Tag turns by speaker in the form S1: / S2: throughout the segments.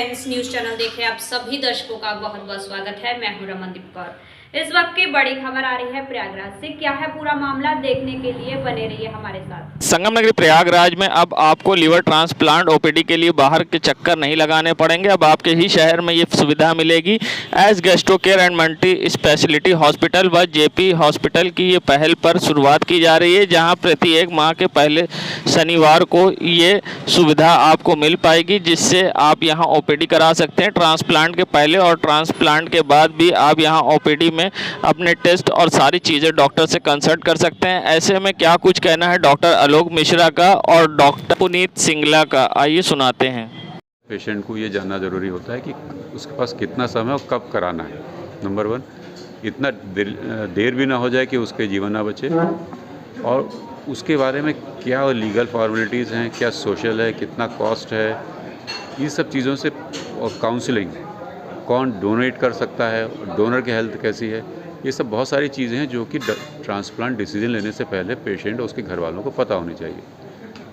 S1: Friends, news channel देखे आप सभी दर्शकों का बहुत बहुत स्वागत है। मैं हूं रमनदीप कौर। इस वक्त की बड़ी खबर आ रही है प्रयागराज से। क्या है पूरा मामला, देखने के लिए बने रहिए हमारे साथ।
S2: संगम नगरी प्रयागराज में अब आपको लीवर ट्रांसप्लांट ओपीडी के लिए बाहर के चक्कर नहीं लगाने पड़ेंगे। अब आपके ही शहर में ये सुविधा मिलेगी। S gastro care and multi speciality hospital व जेपी हॉस्पिटल की ये पहल पर शुरुआत की जा रही है, जहां प्रति एक माह के पहले शनिवार को ये सुविधा आपको मिल पाएगी, जिससे आप यहां ओपीडी करा सकते हैं। ट्रांसप्लांट के पहले और ट्रांसप्लांट के बाद भी आप यहां ओपीडी में अपने टेस्ट और सारी चीज़ें डॉक्टर से कंसल्ट कर सकते हैं। ऐसे में क्या कुछ कहना है डॉक्टर आलोक मिश्रा का और डॉक्टर पुनीत सिंगला का, आइए सुनाते हैं।
S3: पेशेंट को ये जानना ज़रूरी होता है कि उसके पास कितना समय और कब कराना है। नंबर 1, इतना देर भी ना हो जाए कि उसके जीवन ना बचे, और उसके बारे में क्या लीगल फॉर्मेलिटीज़ हैं, क्या सोशल है, कितना कॉस्ट है, ये सब चीज़ों से, और काउंसलिंग, कौन डोनेट कर सकता है, डोनर की हेल्थ कैसी है, ये सब बहुत सारी चीज़ें हैं जो कि ट्रांसप्लांट डिसीजन लेने से पहले पेशेंट और उसके घर वालों को पता होनी चाहिए।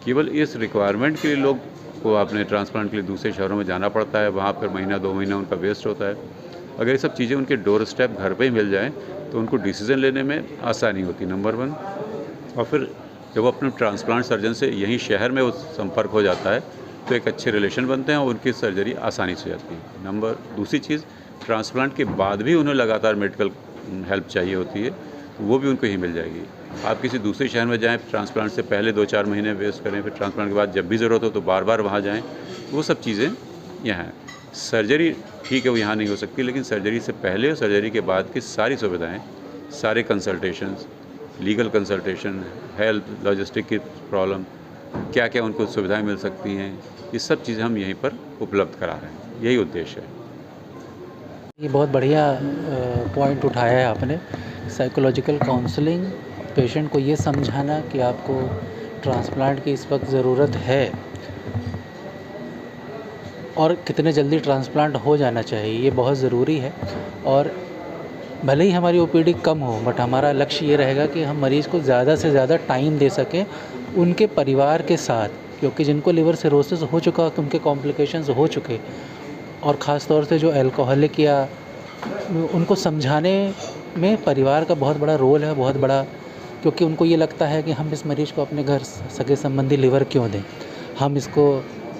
S3: केवल इस रिक्वायरमेंट के लिए लोग को अपने ट्रांसप्लांट के लिए दूसरे शहरों में जाना पड़ता है, वहाँ पर महीना 2 महीना उनका वेस्ट होता है। अगर ये सब चीज़ें उनके डोर स्टेप घर पे ही मिल जाएँ तो उनको डिसीज़न लेने में आसानी होती, नंबर 1। और फिर जब वो अपने ट्रांसप्लांट सर्जन से यहीं शहर में वो संपर्क हो जाता है तो एक अच्छे रिलेशन बनते हैं और उनकी सर्जरी आसानी से जाती है। दूसरी चीज़, ट्रांसप्लांट के बाद भी उन्हें लगातार मेडिकल हेल्प चाहिए होती है, वो भी उनको ही मिल जाएगी। आप किसी दूसरे शहर में जाएं, ट्रांसप्लांट से पहले 2-4 महीने वेस्ट करें, फिर ट्रांसप्लांट के बाद जब भी ज़रूरत हो तो बार बार वहाँ जाएं, वो सब चीज़ें यहाँ हैं। सर्जरी ठीक है, वो यहाँ नहीं हो सकती, लेकिन सर्जरी से पहले और सर्जरी के बाद की सारी सुविधाएँ, सारे consultations, legal consultation, health, logistic की प्रॉब्लम, क्या क्या उनको सुविधाएँ मिल सकती हैं, ये सब चीज़ें हम यहीं पर उपलब्ध करा रहे हैं। यही उद्देश्य है।
S4: ये बहुत बढ़िया पॉइंट उठाया है आपने। साइकोलॉजिकल काउंसलिंग, पेशेंट को ये समझाना कि आपको ट्रांसप्लांट की इस वक्त ज़रूरत है और कितने जल्दी ट्रांसप्लांट हो जाना चाहिए, ये बहुत ज़रूरी है। और भले ही हमारी ओपीडी कम हो, बट हमारा लक्ष्य ये रहेगा कि हम मरीज़ को ज़्यादा से ज़्यादा टाइम दे सकें उनके परिवार के साथ, क्योंकि जिनको लिवर सिरोसिस हो चुका, उनके कॉम्प्लिकेशंस हो चुके, और ख़ास तौर से जो अल्कोहलिक या उनको समझाने में परिवार का बहुत बड़ा रोल है, बहुत बड़ा, क्योंकि उनको ये लगता है कि हम इस मरीज़ को अपने घर सगे संबंधी लिवर क्यों दें,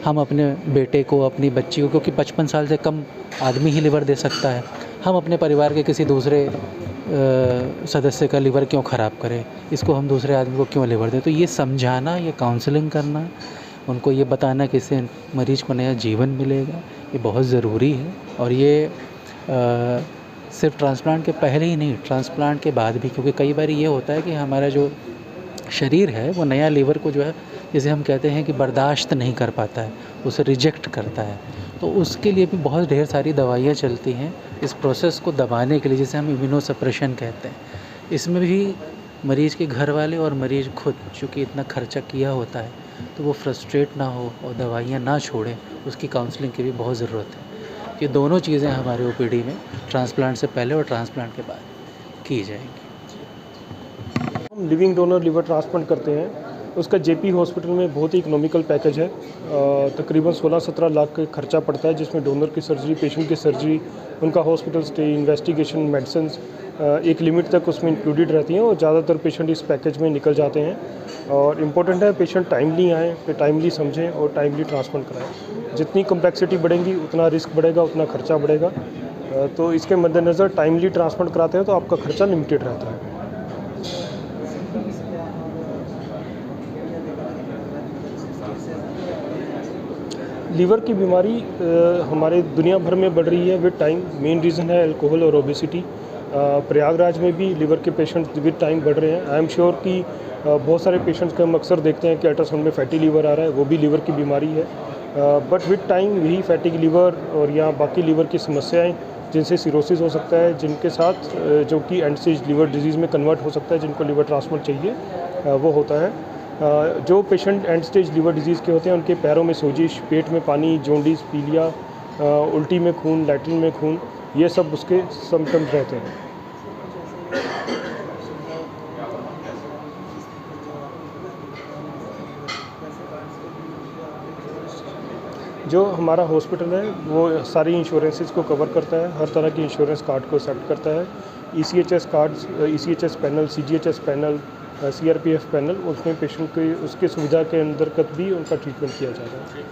S4: हम अपने बेटे को, अपनी बच्ची को, क्योंकि 55 साल से कम आदमी ही लिवर दे सकता है, हम अपने परिवार के किसी दूसरे सदस्य का लिवर क्यों ख़राब करें, इसको हम दूसरे आदमी को क्यों लिवर दें। तो ये समझाना, ये काउंसलिंग करना, उनको ये बताना कि इससे मरीज़ को नया जीवन मिलेगा, ये बहुत ज़रूरी है। और ये सिर्फ ट्रांसप्लांट के पहले ही नहीं, ट्रांसप्लांट के बाद भी, क्योंकि कई बार ये होता है कि हमारा जो शरीर है वो नया लीवर को जो है, जिसे हम कहते हैं कि बर्दाश्त नहीं कर पाता है, उसे रिजेक्ट करता है। तो उसके लिए भी बहुत ढेर सारी दवाइयाँ चलती हैं इस प्रोसेस को दबाने के लिए, जिसे हम इम्यूनोसप्रेशन कहते हैं। इसमें भी मरीज़ के घर वाले और मरीज़ खुद, चूँकि इतना खर्चा किया होता है, तो वो फ्रस्ट्रेट ना हो और दवाइयाँ ना छोड़ें, उसकी काउंसलिंग की भी बहुत ज़रूरत है। ये दोनों चीज़ें हमारे ओपीडी में ट्रांसप्लांट से पहले और ट्रांसप्लांट के बाद की जाएंगी।
S5: हम लिविंग डोनर लिवर ट्रांसप्लांट करते हैं, उसका जेपी हॉस्पिटल में बहुत ही इकोनॉमिकल पैकेज है। तकरीबन 16-17 लाख का खर्चा पड़ता है, जिसमें डोनर की सर्जरी, पेशेंट की सर्जरी, उनका हॉस्पिटल स्टे, इन्वेस्टिगेशन, मेडिसिन एक लिमिट तक उसमें इंक्लूडेड रहती हैं, और ज़्यादातर पेशेंट इस पैकेज में निकल जाते हैं। और इम्पोर्टेंट है पेशेंट टाइमली आएँ, फिर टाइमली समझें और टाइमली ट्रांसप्लांट कराएँ। जितनी कम्प्लेक्सिटी बढ़ेगी उतना रिस्क बढ़ेगा, उतना खर्चा बढ़ेगा। तो इसके मद्देनज़र टाइमली ट्रांसप्लांट कराते हैं तो आपका खर्चा लिमिटेड रहता है। लीवर की बीमारी हमारे दुनिया भर में बढ़ रही है विद टाइम। मेन रीज़न है अल्कोहल और ओबेसिटी। प्रयागराज में भी लीवर के पेशेंट्स विद टाइम बढ़ रहे हैं। आई एम श्योर कि बहुत सारे पेशेंट्स को हम अक्सर देखते हैं कि अल्ट्रासाउंड में फैटी लीवर आ रहा है, वो भी लीवर की बीमारी है। बट विद टाइम यही फैटी लीवर और या बाकी लीवर की समस्याएं, जिनसे सिरोसिस हो सकता है, जिनके साथ जो कि एंड स्टेज लीवर डिजीज़ में कन्वर्ट हो सकता है, जिनको लीवर ट्रांसप्लांट चाहिए, वो होता है। जो patient end stage liver disease के होते हैं, उनके पैरों में सोजिश, पेट में पानी, जॉन्डिस, पीलिया, उल्टी में खून, लैट्रिन में खून, ये सब उसके सिम्टम्स रहते हैं। जो हमारा हॉस्पिटल है वो सारी इंश्योरेंसेस को कवर करता है, हर तरह की इंश्योरेंस कार्ड को एक्सेप्ट करता है। ECHS cards, ECHS panel, CGHS panel, CRPF panel, उसमें पेशेंट की उसके सुविधा के अंतर्गत भी उनका ट्रीटमेंट किया जा रहा है।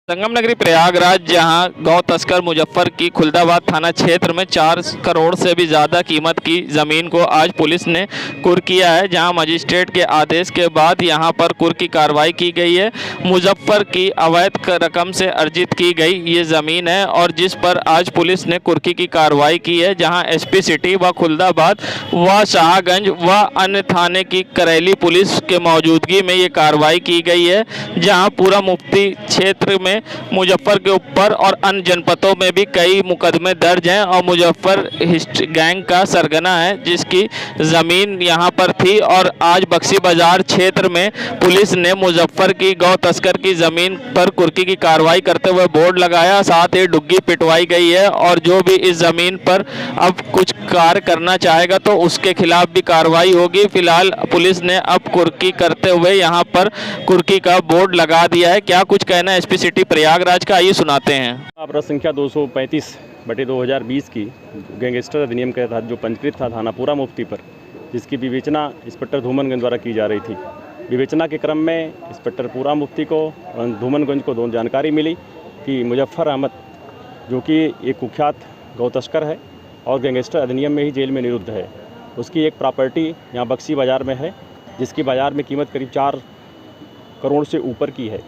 S2: संगम नगरी प्रयागराज, जहां गौ तस्कर मुजफ्फर की खुलदाबाद थाना क्षेत्र में 4 करोड़ से भी ज़्यादा कीमत की ज़मीन को आज पुलिस ने कुर्क किया है, जहां मजिस्ट्रेट के आदेश के बाद यहां पर कुर्क की कार्रवाई की गई है। मुजफ्फर की अवैध रकम से अर्जित की गई ये ज़मीन है और जिस पर आज पुलिस ने कुर्की की कार्रवाई की है, जहां SP सिटी व खुलदाबाद व शाहगंज व अन्य थाने की करेली पुलिस के मौजूदगी में ये कार्रवाई की गई है, जहां पूरा मुफ्ती क्षेत्र में मुजफ्फर के ऊपर और अन्य जनपदों में भी कई मुकदमे दर्ज हैं और मुजफ्फर गैंग का सरगना है, जिसकी ज़मीन यहां पर थी। और आज बक्सी बाजार क्षेत्र में पुलिस ने मुजफ्फर की गौ तस्कर की ज़मीन पर कुर्की की कार्रवाई करते हुए बोर्ड लगाया, साथ ही डुग्गी पिटवाई गई है और जो भी इस ज़मीन पर अब कुछ कार्य करना चाहेगा तो उसके खिलाफ भी कार्रवाई होगी। फिलहाल पुलिस ने अब कुर्की करते हुए यहां पर कुर्की का बोर्ड लगा दिया है। क्या कुछ कहना है SP सिटी प्रयागराज का, आइए सुनाते हैं।
S6: अपराध संख्या 235/2020 की गैंगस्टर अधिनियम के तहत जो पंजीकृत था थाना पूरा मुफ्ती पर, जिसकी विवेचना इंस्पेक्टर धूमनगंज द्वारा की जा रही थी। विवेचना के क्रम में इंस्पेक्टर पूरा मुफ्ती को धूमनगंज को जानकारी मिली कि मुजफ्फर अहमद, जो कि एक कुख्यात गौ तस्कर है और गैंगस्टर अधिनियम में ही जेल में निरुद्ध है, उसकी एक प्रॉपर्टी यहाँ बक्सी बाज़ार में है, जिसकी बाज़ार में कीमत करीब 4 करोड़ से ऊपर की है।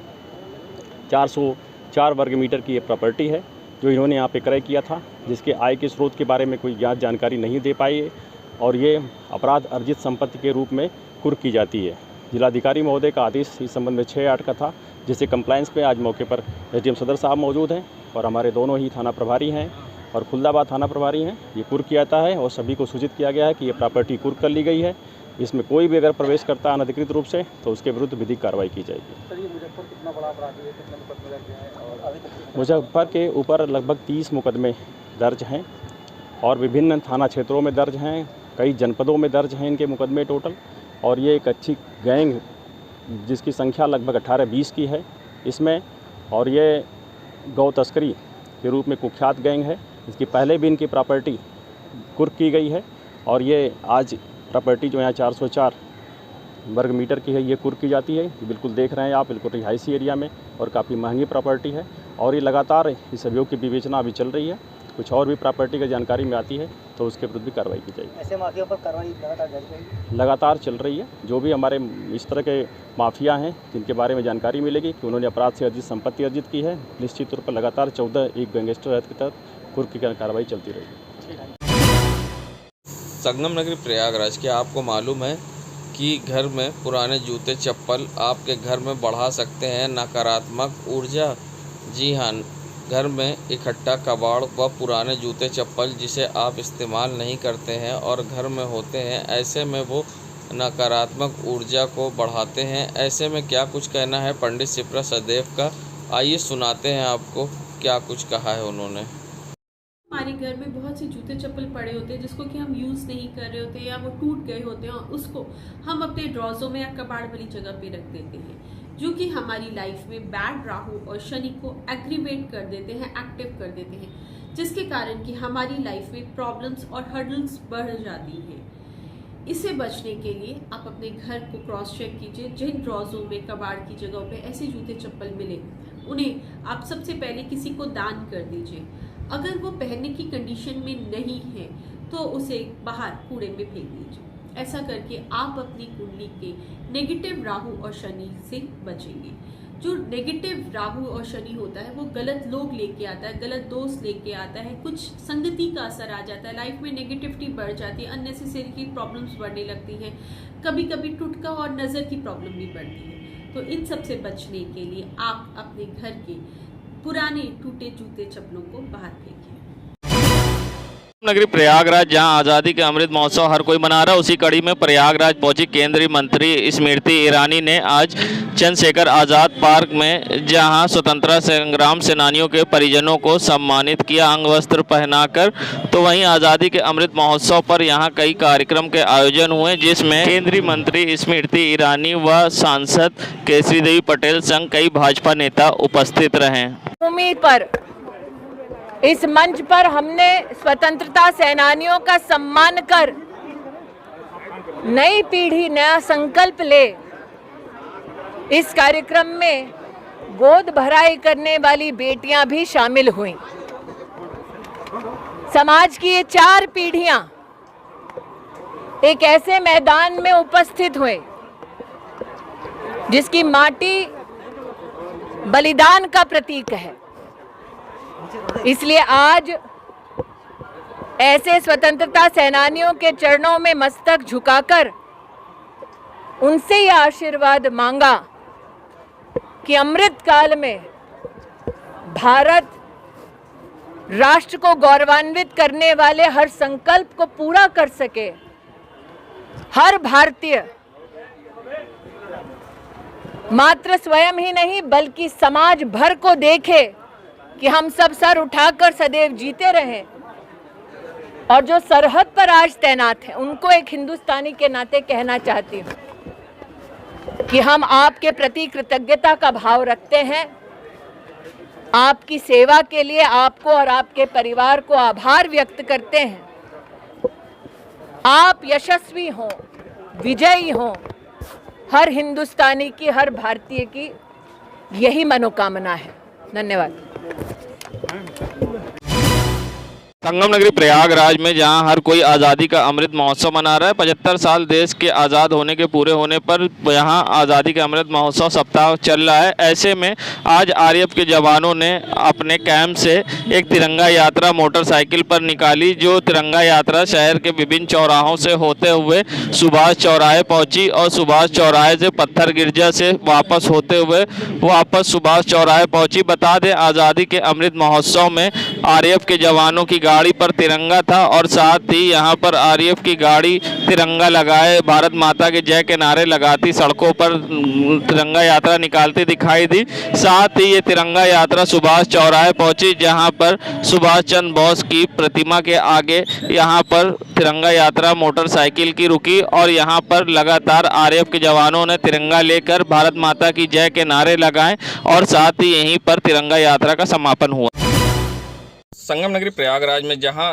S6: 404 वर्ग मीटर की ये प्रॉपर्टी है जो इन्होंने यहाँ पे क्रय किया था, जिसके आय के स्रोत के बारे में कोई ज्ञात जानकारी नहीं दे पाई है और ये अपराध अर्जित संपत्ति के रूप में कुर्क की जाती है। जिलाधिकारी महोदय का आदेश इस संबंध में 6/8 का था, जिससे कंप्लायंस पे आज मौके पर SDM सदर साहब मौजूद हैं और हमारे दोनों ही थाना प्रभारी हैं और खुलदाबाद थाना प्रभारी हैं। ये कुर्क किया जाता है और सभी को सूचित किया गया है कि ये प्रॉपर्टी कुर्क कर ली गई है। इसमें कोई भी अगर प्रवेश करता है अनधिकृत रूप से तो उसके विरुद्ध विधिक कार्रवाई की जाएगी।
S7: सर, ये मुजफ्फर कितना बड़ा अपराधी है, कितने मुकदमे दर्ज हैं और अभी तक
S6: मुजफ्फर के ऊपर लगभग 30 मुकदमे दर्ज हैं और विभिन्न थाना क्षेत्रों में दर्ज हैं, कई जनपदों में दर्ज हैं इनके मुकदमे टोटल। और ये एक अच्छी गैंग जिसकी संख्या लगभग 18-20 की है इसमें, और ये गौ तस्करी के रूप में कुख्यात गैंग है। इसकी पहले भी इनकी प्रॉपर्टी कुर्क की गई है और ये आज प्रॉपर्टी जो यहाँ 404 वर्ग मीटर की है ये कुर्क की जाती है। ये बिल्कुल देख रहे हैं आप, बिल्कुल रिहायशी एरिया में और काफ़ी महंगी प्रॉपर्टी है और ये लगातार इस अभियोग की विवेचना अभी चल रही है। कुछ और भी प्रॉपर्टी की जानकारी में आती है तो उसके विरुद्ध भी कार्रवाई की जाएगी।
S7: ऐसे माफिया पर कार्रवाई लगातार जारी रहेगी,
S6: लगातार चल रही है। जो भी हमारे इस तरह के माफिया हैं जिनके बारे में जानकारी मिलेगी कि उन्होंने अपराध से अर्जित संपत्ति अर्जित की है, निश्चित तौर पर लगातार 14 एक गैंगस्टर के तहत कुर्क की कार्रवाई चलती रहेगी।
S2: संगम नगरी प्रयागराज के आपको मालूम है कि घर में पुराने जूते चप्पल आपके घर में बढ़ा सकते हैं नकारात्मक ऊर्जा। जी हाँ, घर में इकट्ठा कबाड़ व पुराने जूते चप्पल जिसे आप इस्तेमाल नहीं करते हैं और घर में होते हैं, ऐसे में वो नकारात्मक ऊर्जा को बढ़ाते हैं। ऐसे में क्या कुछ कहना है पंडित शिप्रा सदैव का, आइए सुनाते हैं आपको क्या कुछ कहा है उन्होंने।
S8: हमारे घर में बहुत से जूते चप्पल पड़े होते हैं जिसको कि हम यूज़ नहीं कर रहे होते या वो टूट गए होते हैं, और उसको हम अपने ड्रॉजों में या कबाड़ वाली जगह पे रख देते हैं, जो कि हमारी लाइफ में बैड राहु और शनि को एग्रीवेट कर देते हैं, एक्टिव कर देते हैं, जिसके कारण कि हमारी लाइफ में प्रॉब्लम्स और हर्डल्स बढ़ जाती हैं। इससे बचने के लिए आप अपने घर को क्रॉस चेक कीजिए। जिन ड्रॉजों में कबाड़ की जगह पे ऐसे जूते चप्पल मिले उन्हें आप सबसे पहले किसी को दान कर दीजिए। अगर वो पहनने की कंडीशन में नहीं है तो उसे बाहर कूड़े में फेंक दीजिए। ऐसा करके आप अपनी कुंडली के नेगेटिव राहु और शनि से बचेंगे। जो नेगेटिव राहु और शनि होता है वो गलत लोग लेके आता है, गलत दोस्त लेके आता है, कुछ संगति का असर आ जाता है, लाइफ में नेगेटिविटी बढ़ जाती है, अननेसेसरी की प्रॉब्लम्स बढ़ने लगती हैं, कभी कभी टुटका और नज़र की प्रॉब्लम भी बढ़ती है। तो इन सब से बचने के लिए आप अपने घर के पुराने टूटे जूते चप्पलों को बाहर फेंकिए।
S2: नगरी प्रयागराज, जहां आज़ादी के अमृत महोत्सव हर कोई मना रहा है, उसी कड़ी में प्रयागराज पहुंची केंद्रीय मंत्री स्मृति ईरानी ने आज चंद्रशेखर आज़ाद पार्क में, जहां स्वतंत्रता संग्राम सेनानियों के परिजनों को सम्मानित किया अंग वस्त्र पहनाकर। तो वहीं आज़ादी के अमृत महोत्सव पर यहां कई कार्यक्रम के आयोजन हुए, जिसमें केंद्रीय मंत्री स्मृति ईरानी व सांसद केसरी देवी पटेल संग कई भाजपा नेता उपस्थित रहे।
S9: भूमि पर इस मंच पर हमने स्वतंत्रता सेनानियों का सम्मान कर नई पीढ़ी नया संकल्प ले, इस कार्यक्रम में गोद भराई करने वाली बेटियां भी शामिल हुईं। समाज की ये 4 पीढ़ियां एक ऐसे मैदान में उपस्थित हुए जिसकी माटी बलिदान का प्रतीक है। इसलिए आज ऐसे स्वतंत्रता सेनानियों के चरणों में मस्तक झुकाकर उनसे ये आशीर्वाद मांगा कि अमृत काल में भारत राष्ट्र को गौरवान्वित करने वाले हर संकल्प को पूरा कर सके। हर भारतीय मात्र स्वयं ही नहीं बल्कि समाज भर को देखे कि हम सब सर उठाकर सदैव जीते रहें। और जो सरहद पर आज तैनात हैं उनको एक हिंदुस्तानी के नाते कहना चाहती हूँ कि हम आपके प्रति कृतज्ञता का भाव रखते हैं। आपकी सेवा के लिए आपको और आपके परिवार को आभार व्यक्त करते हैं। आप यशस्वी हों, विजयी हों, हर हिंदुस्तानी की, हर भारतीय की यही मनोकामना है। धन्यवाद।
S2: संगम नगरी प्रयागराज में जहां हर कोई आज़ादी का अमृत महोत्सव मना रहा है। 75 साल देश के आज़ाद होने के पूरे होने पर यहां आज़ादी का अमृत महोत्सव सप्ताह चल रहा है। ऐसे में आज आरएएफ के जवानों ने अपने कैंप से एक तिरंगा यात्रा मोटरसाइकिल पर निकाली, जो तिरंगा यात्रा शहर के विभिन्न चौराहों से होते हुए सुभाष चौराहे पहुंची और सुभाष चौराहे से पत्थर गिरजा से वापस होते हुए वापस सुभाष चौराहे पहुंची। बता दें, आज़ादी के अमृत महोत्सव में आरएएफ के जवानों की गाड़ी पर तिरंगा था और साथ ही यहां पर आरएएफ की गाड़ी तिरंगा लगाए भारत माता के जय के नारे लगाती सड़कों पर तिरंगा यात्रा निकालती दिखाई दी। साथ ही ये तिरंगा यात्रा सुभाष चौराहे पहुंची, जहां पर सुभाष चंद्र बोस की प्रतिमा के आगे यहां पर तिरंगा यात्रा मोटरसाइकिल की रुकी और यहां पर लगातार आरएएफ के जवानों ने तिरंगा लेकर भारत माता की जय के नारे लगाए और साथ ही यहीं पर तिरंगा यात्रा का समापन हुआ। संगम नगरी प्रयागराज में जहां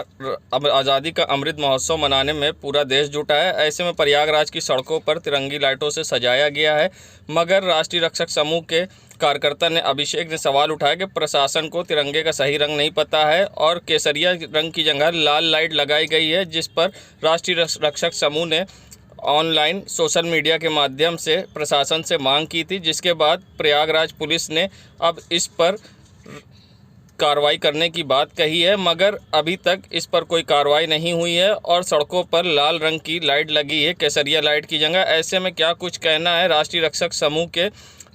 S2: अब आज़ादी का अमृत महोत्सव मनाने में पूरा देश जुटा है, ऐसे में प्रयागराज की सड़कों पर तिरंगी लाइटों से सजाया गया है। मगर राष्ट्रीय रक्षक समूह के कार्यकर्ता ने अभिषेक ने सवाल उठाया कि प्रशासन को तिरंगे का सही रंग नहीं पता है और केसरिया रंग की जगह लाल लाइट लगाई गई है, जिस पर राष्ट्रीय रक्षक समूह ने ऑनलाइन सोशल मीडिया के माध्यम से प्रशासन से मांग की थी, जिसके बाद प्रयागराज पुलिस ने अब इस पर कार्रवाई करने की बात कही है। मगर अभी तक इस पर कोई कार्रवाई नहीं हुई है और सड़कों पर लाल रंग की लाइट लगी है केसरिया लाइट की जगह। ऐसे में क्या कुछ कहना है राष्ट्रीय रक्षक समूह के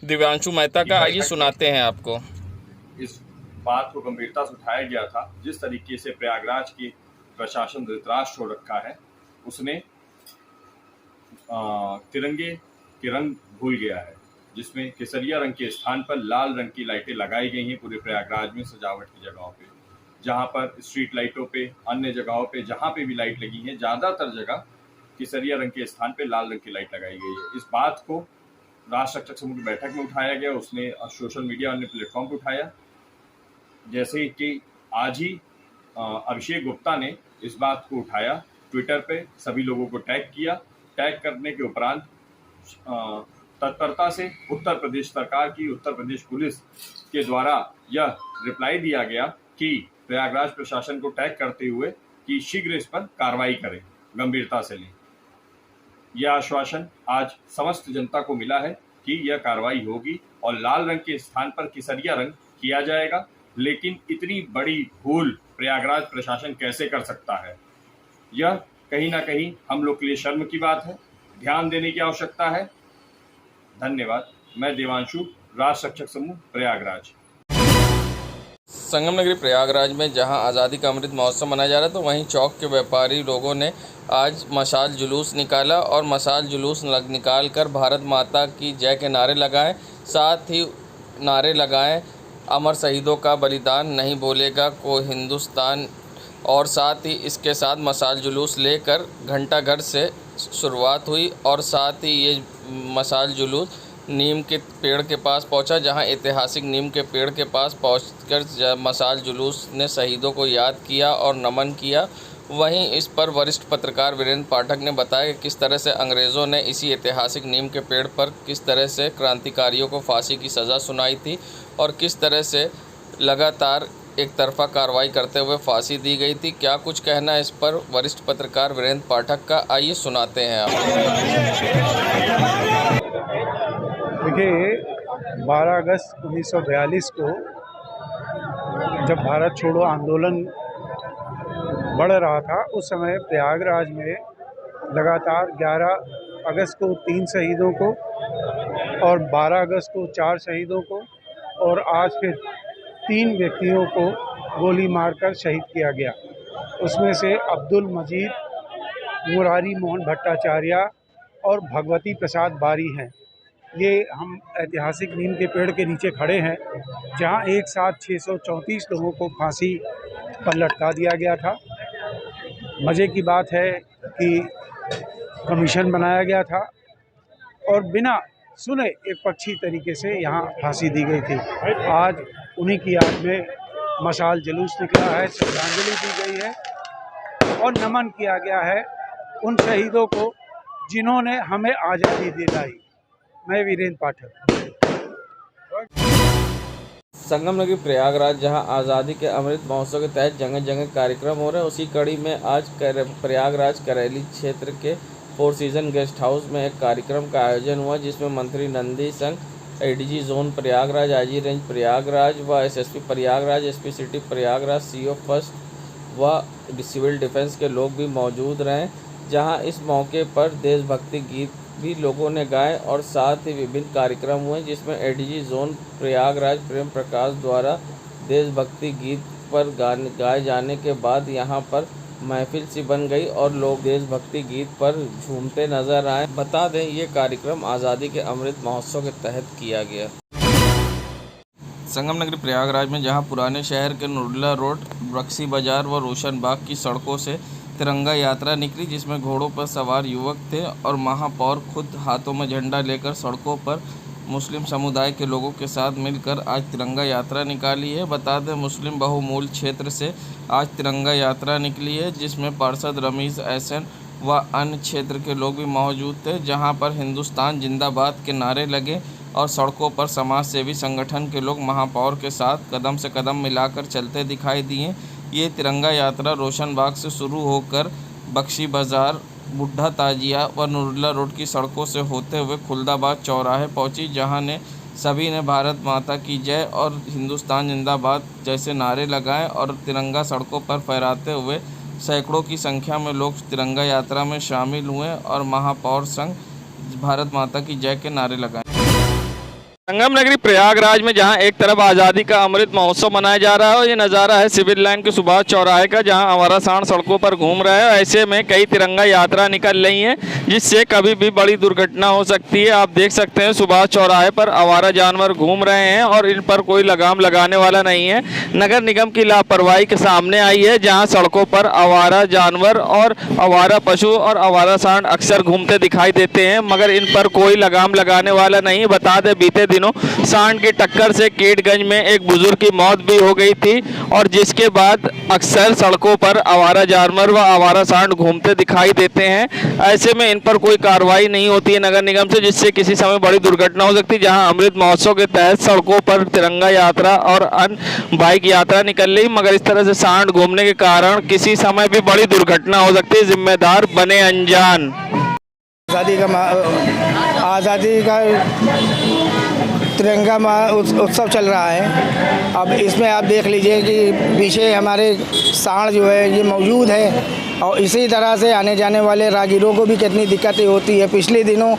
S2: दिव्यांशु मेहता का, आइए सुनाते हैं आपको।
S10: इस बात को गंभीरता से उठाया गया था। जिस तरीके से प्रयागराज की प्रशासन धृतराष्ट्र हो रखा है, उसने तिरंगे के रंग भूल गया है, जिसमें केसरिया रंग के स्थान पर लाल रंग की लाइटें लगाई गई हैं पूरे प्रयागराज में सजावट की जगहों पे। जहां पर स्ट्रीट लाइटों पे, अन्य जगहों पे जहां पे भी लाइट लगी है, ज़्यादातर जगह केसरिया रंग के स्थान पे लाल रंग की लाइट लगाई गई है। इस बात को राष्ट्रीय रक्षक समूह की बैठक में उठाया गया, उसने सोशल मीडिया अन्य प्लेटफॉर्म पर उठाया। जैसे कि आज ही अभिषेक गुप्ता ने इस बात को उठाया, ट्विटर पे सभी लोगों को टैग किया। टैग करने के उपरांत तत्परता से उत्तर प्रदेश सरकार की, उत्तर प्रदेश पुलिस के द्वारा यह रिप्लाई दिया गया कि प्रयागराज प्रशासन को टैग करते हुए कि शीघ्र इस पर कार्रवाई करें, गंभीरता से लें। यह आश्वासन आज समस्त जनता को मिला है कि यह कार्रवाई होगी और लाल रंग के स्थान पर केसरिया रंग किया जाएगा। लेकिन इतनी बड़ी भूल प्रयागराज प्रशासन कैसे कर सकता है? यह कहीं ना कहीं हम लोग के लिए शर्म की बात है, ध्यान देने की आवश्यकता है। धन्यवाद। मैं देवांशु, राष्ट्रीय रक्षक समूह प्रयागराज।
S2: संगम नगरी प्रयागराज में जहां आज़ादी का अमृत महोत्सव मनाया जा रहा है, तो वहीं चौक के व्यापारी लोगों ने आज मशाल जुलूस निकाला और मशाल जुलूस निकाल कर भारत माता की जय के नारे लगाए। साथ ही नारे लगाए, अमर शहीदों का बलिदान नहीं भूलेगा कोई हिंदुस्तान। और साथ ही इसके साथ मशाल जुलूस लेकर घंटाघर से शुरुआत हुई और साथ ही ये मशाल जुलूस नीम के पेड़ के पास पहुंचा, जहां ऐतिहासिक नीम के पेड़ के पास पहुंचकर मशाल जुलूस ने शहीदों को याद किया और नमन किया। वहीं इस पर वरिष्ठ पत्रकार वीरेंद्र पाठक ने बताया कि किस तरह से अंग्रेज़ों ने इसी ऐतिहासिक नीम के पेड़ पर किस तरह से क्रांतिकारियों को फांसी की सज़ा सुनाई थी और किस तरह से लगातार एक तरफा कार्रवाई करते हुए फांसी दी गई थी। क्या कुछ कहना है इस पर वरिष्ठ पत्रकार वीरेंद्र पाठक का, आइए सुनाते हैं आप।
S11: देखिए, 12 अगस्त 1942 को जब भारत छोड़ो आंदोलन बढ़ रहा था, उस समय प्रयागराज में लगातार 11 अगस्त को 3 शहीदों को और 12 अगस्त को 4 शहीदों को और आज फिर 3 व्यक्तियों को गोली मारकर शहीद किया गया। उसमें से अब्दुल मजीद, मुरारी मोहन भट्टाचार्य और भगवती प्रसाद बारी हैं। ये हम ऐतिहासिक नीम के पेड़ के नीचे खड़े हैं, जहां एक साथ 634 लोगों को फांसी पर लटका दिया गया था। मज़े की बात है कि कमीशन बनाया गया था और बिना सुने एक पक्षी तरीके से यहाँ फांसी दी गई थी। आज उन्हीं की याद में मशाल जुलूस निकला है, श्रद्धांजलि दी गई है और नमन किया गया है उन शहीदों को जिन्होंने हमें आज़ादी दिलाई। मैं वीरेंद्र पाठक।
S2: संगम नगरी प्रयागराज जहां आज़ादी के अमृत महोत्सव के तहत जगह जगह कार्यक्रम हो रहे हैं, उसी कड़ी में आज प्रयागराज करैली क्षेत्र के 4 सीजन गेस्ट हाउस में एक कार्यक्रम का आयोजन हुआ, जिसमें मंत्री नंदी संघ, ADG zone Prayagraj, IG range Prayagraj व SSP Prayagraj, SP city Prayagraj, CO first व सिविल डिफेंस के लोग भी मौजूद रहे। जहां इस मौके पर देशभक्ति गीत भी लोगों ने गाए और साथ ही विभिन्न कार्यक्रम हुए, जिसमें एडीजी जोन प्रयागराज प्रेम प्रकाश द्वारा देशभक्ति गीत पर गाए जाने के बाद यहां पर महफिल सी बन गई और लोग देशभक्ति गीत पर झूमते नजर आए। बता दें, ये कार्यक्रम आज़ादी के अमृत महोत्सव के तहत किया गया। संगम नगरी प्रयागराज में जहां पुराने शहर के नुरला रोड, बक्सी बाजार व रोशन बाग की सड़कों से तिरंगा यात्रा निकली, जिसमें घोड़ों पर सवार युवक थे और महापौर खुद हाथों में झंडा लेकर सड़कों पर मुस्लिम समुदाय के लोगों के साथ मिलकर आज तिरंगा यात्रा निकाली है। बता दें, मुस्लिम बहुमूल क्षेत्र से आज तिरंगा यात्रा निकली है, जिसमें पार्षद रमीज़ एहसन व अन्य क्षेत्र के लोग भी मौजूद थे, जहां पर हिंदुस्तान जिंदाबाद के नारे लगे और सड़कों पर समाज सेवी संगठन के लोग महापौर के साथ कदम से कदम मिलाकर चलते दिखाई दिए। ये तिरंगा यात्रा रोशन बाग से शुरू होकर बख्शी बाज़ार, बुढ़ा ताजिया व नुरला रोड की सड़कों से होते हुए खुलदाबाद चौराहे पहुंची, जहां ने सभी ने भारत माता की जय और हिंदुस्तान जिंदाबाद जैसे नारे लगाए और तिरंगा सड़कों पर फहराते हुए सैकड़ों की संख्या में लोग तिरंगा यात्रा में शामिल हुए और महापौर संघ भारत माता की जय के नारे लगाए। संगम नगरी प्रयागराज में जहां एक तरफ आज़ादी का अमृत महोत्सव मनाया जा रहा है और ये नज़ारा है सिविल लाइन के सुभाष चौराहे का, जहां आवारा सांड सड़कों पर घूम रहा है। ऐसे में कई तिरंगा यात्रा निकल रही हैं, जिससे कभी भी बड़ी दुर्घटना हो सकती है। आप देख सकते हैं सुभाष चौराहे पर आवारा जानवर घूम रहे हैं और इन पर कोई लगाम लगाने वाला नहीं है। नगर निगम की लापरवाही के सामने आई है, जहाँ सड़कों पर आवारा जानवर और आवारा पशु और आवारा सांड अक्सर घूमते दिखाई देते हैं, मगर इन पर कोई लगाम लगाने वाला नहीं। बता दें, बीते दिनों सांड की टक्कर से केटगंज में एक बुजुर्ग की मौत भी हो गई थी और जिसके बाद अक्सर सड़कों पर आवारा जानवर व आवारा सांड घूमते दिखाई देते हैं। ऐसे में इन पर कोई कार्रवाई नहीं होती है नगर निगम से, जिससे किसी समय बड़ी दुर्घटना हो सकती है। जहां अमृत महोत्सव के तहत सड़कों पर तिरंगा यात्रा और अन्य बाइक यात्रा निकल रही, मगर इस तरह से सांड घूमने के कारण किसी समय भी बड़ी दुर्घटना हो सकती है। जिम्मेदार बने अनजान।
S12: आज़ादी का तिरंगा उत्सव चल रहा है। अब इसमें आप देख लीजिए कि पीछे हमारे सांड जो है ये मौजूद है और इसी तरह से आने जाने वाले राहगीरों को भी कितनी दिक्कतें होती है। पिछले दिनों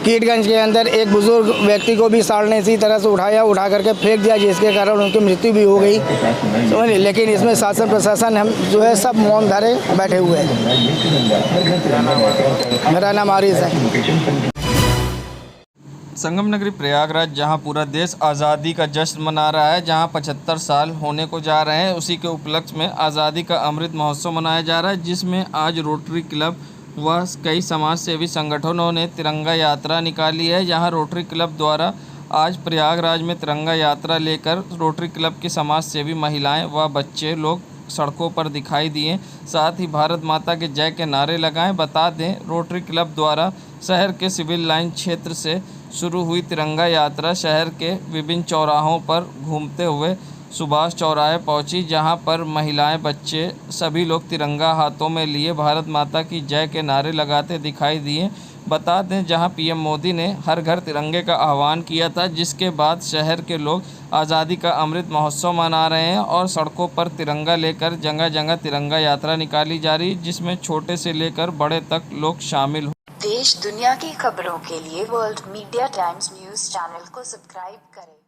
S12: कीटगंज के अंदर एक बुजुर्ग व्यक्ति को भी साड़ ने इसी तरह से उठा करके फेंक दिया, जिसके कारण उनकी मृत्यु भी हो गई, समझ। लेकिन इसमें शासन प्रशासन हम जो है सब मौन धारे बैठे हुए हैं। मेरा नाम आरिस है।
S2: संगम नगरी प्रयागराज, जहां पूरा देश आज़ादी का जश्न मना रहा है, जहां 75 साल होने को जा रहे हैं, उसी के उपलक्ष्य में आज़ादी का अमृत महोत्सव मनाया जा रहा है, जिसमें आज रोटरी क्लब व कई समाज सेवी संगठनों ने तिरंगा यात्रा निकाली है। जहां रोटरी क्लब द्वारा आज प्रयागराज में तिरंगा यात्रा लेकर रोटरी क्लब की समाज सेवी महिलाएं व बच्चे लोग सड़कों पर दिखाई दिए, साथ ही भारत माता के जय के नारे लगाएं। बता दें, रोटरी क्लब द्वारा शहर के सिविल लाइन क्षेत्र से शुरू हुई तिरंगा यात्रा शहर के विभिन्न चौराहों पर घूमते हुए सुभाष चौराहे पहुंची, जहां पर महिलाएं, बच्चे सभी लोग तिरंगा हाथों में लिए भारत माता की जय के नारे लगाते दिखाई दिए। बता दें, जहां पीएम मोदी ने हर घर तिरंगे का आह्वान किया था, जिसके बाद शहर के लोग आज़ादी का अमृत महोत्सव मना रहे हैं और सड़कों पर तिरंगा लेकर जगह जगह तिरंगा यात्रा निकाली जा रही, जिसमें छोटे से लेकर बड़े तक लोग शामिल हुए।
S13: देश दुनिया की खबरों के लिए world media times news channel को सब्सक्राइब करें।